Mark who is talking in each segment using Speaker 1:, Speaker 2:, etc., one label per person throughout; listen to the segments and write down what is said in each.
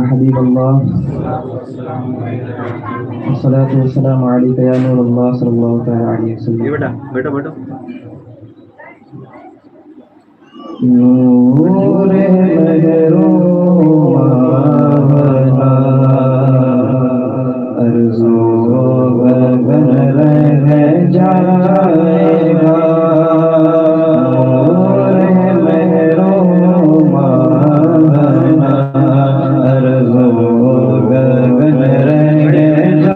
Speaker 1: हबीब अल्लाह, अस्सलातु वस्सलामु अलैका या नूर अल्लाह सल्लल्लाहु तआला अलैहि वसल्लम।
Speaker 2: बेटा बैठो बैठो।
Speaker 1: नूरे महरों अर्ज़ो गगन रह जाएगा, नूरे महरों अर्ज़ो गगन रह जाएगा,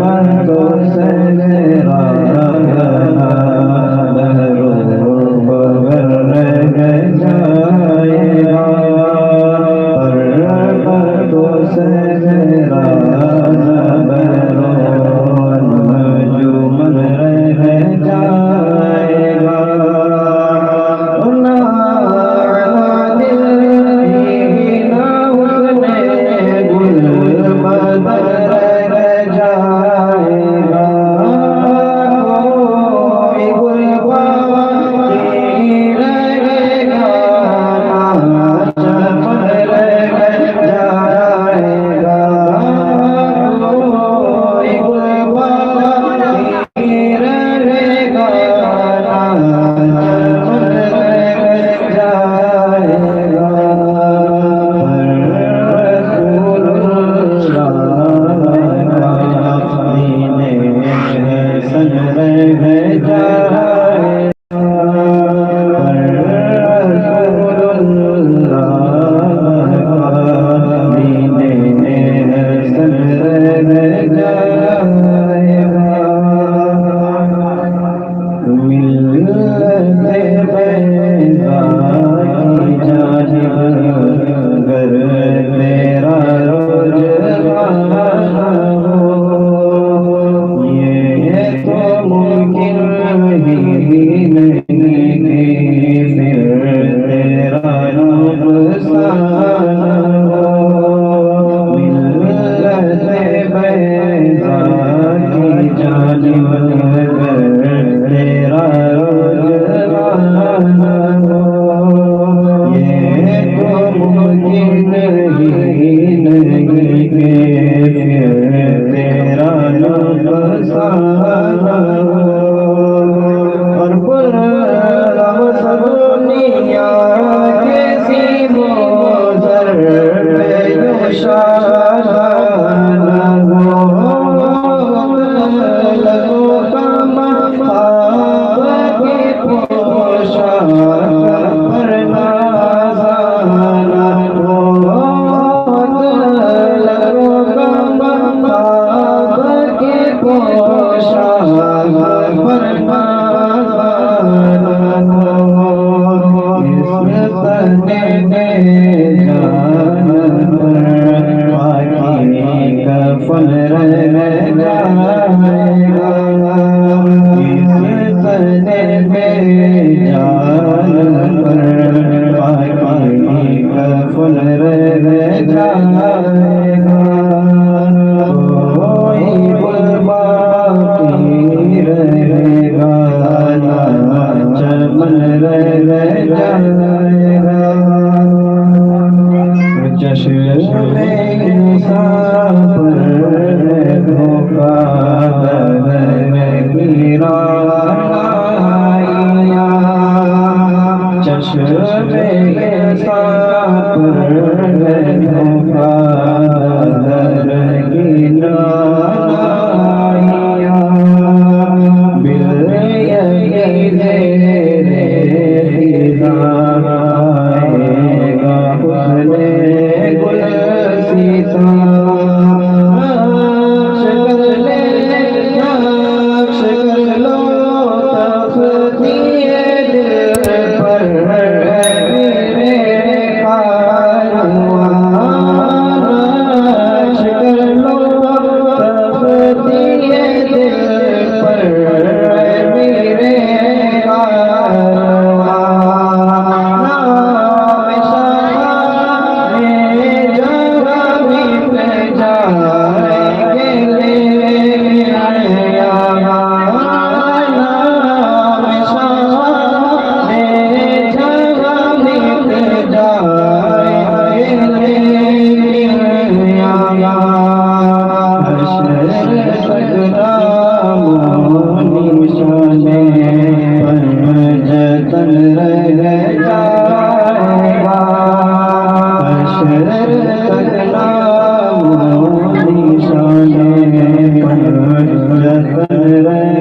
Speaker 1: पर्वतों से मेरा
Speaker 2: रह जाएगा, हश्र तक नाम निशाने पर जतन रह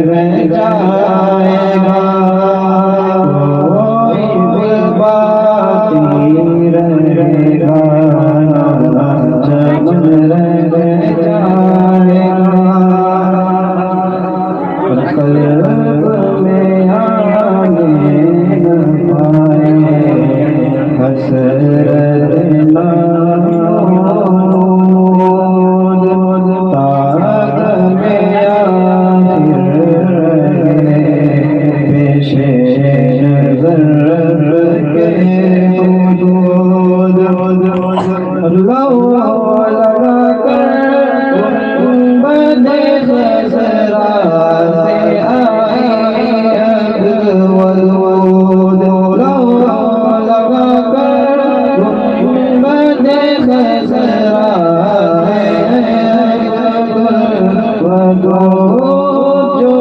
Speaker 2: जाएगा, कोई बाकी रहेगा ना जमन रह जाएगा, कल्ब में आने न पाए हसरत नामूद, तारक में आखिर रहे पेशे नज़र के हुदूद, अल्लाह लगा कर गुंबद ज़रा से आए अकवल वूद, लगा कर गुंबद ज़रा से अकवल वूद, जो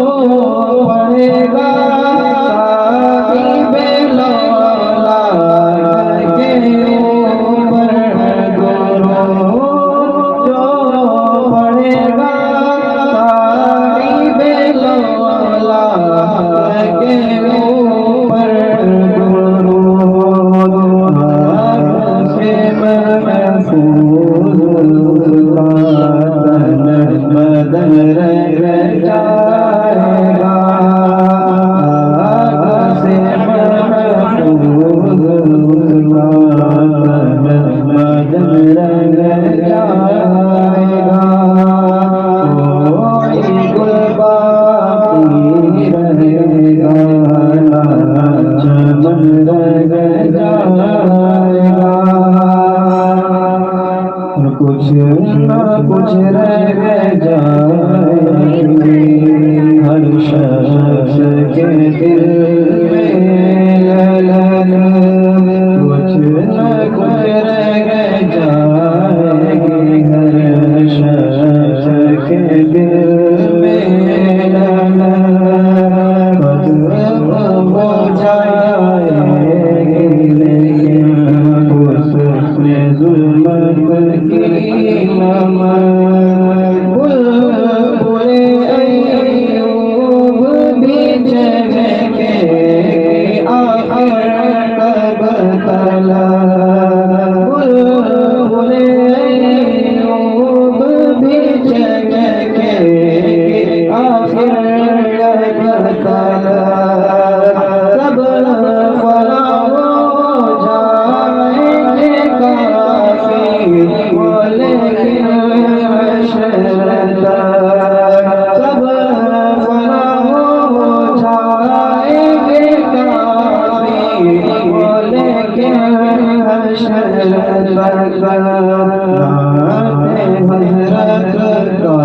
Speaker 2: पढ़ेगा साहिबे लौला के ऊपर दुरूद, जो पढ़ेगा साहिबे लौला के ऊपर दुरूद, आपसे महफूज उसका तन बदन रह जाएगा, आपसे महफूज उसका तन बदन रह जाएगा, कोई गुल बाकी रहेगा ना चमन रह जाएगा, कुछ ना कुछ रह जाएंगे हर शख्स के दिल में ललन, कुछ ना कुछ रह जाएंगे हर शख्स के दिल में ललन, खत्म हो जाएंगे लेकिन उसमें जुल्मत की नमन, बुलबुले अय्यूब भी जगके आखिर कब तलक, बुलबुले अय्यूब भी जगके आखिर कब तलक, सब फना हो जाएंगे काफी लेकिन हश्र तक, सब फना हो जाएंगे काफी लेकिन हश्र तक, नाते हज़रत का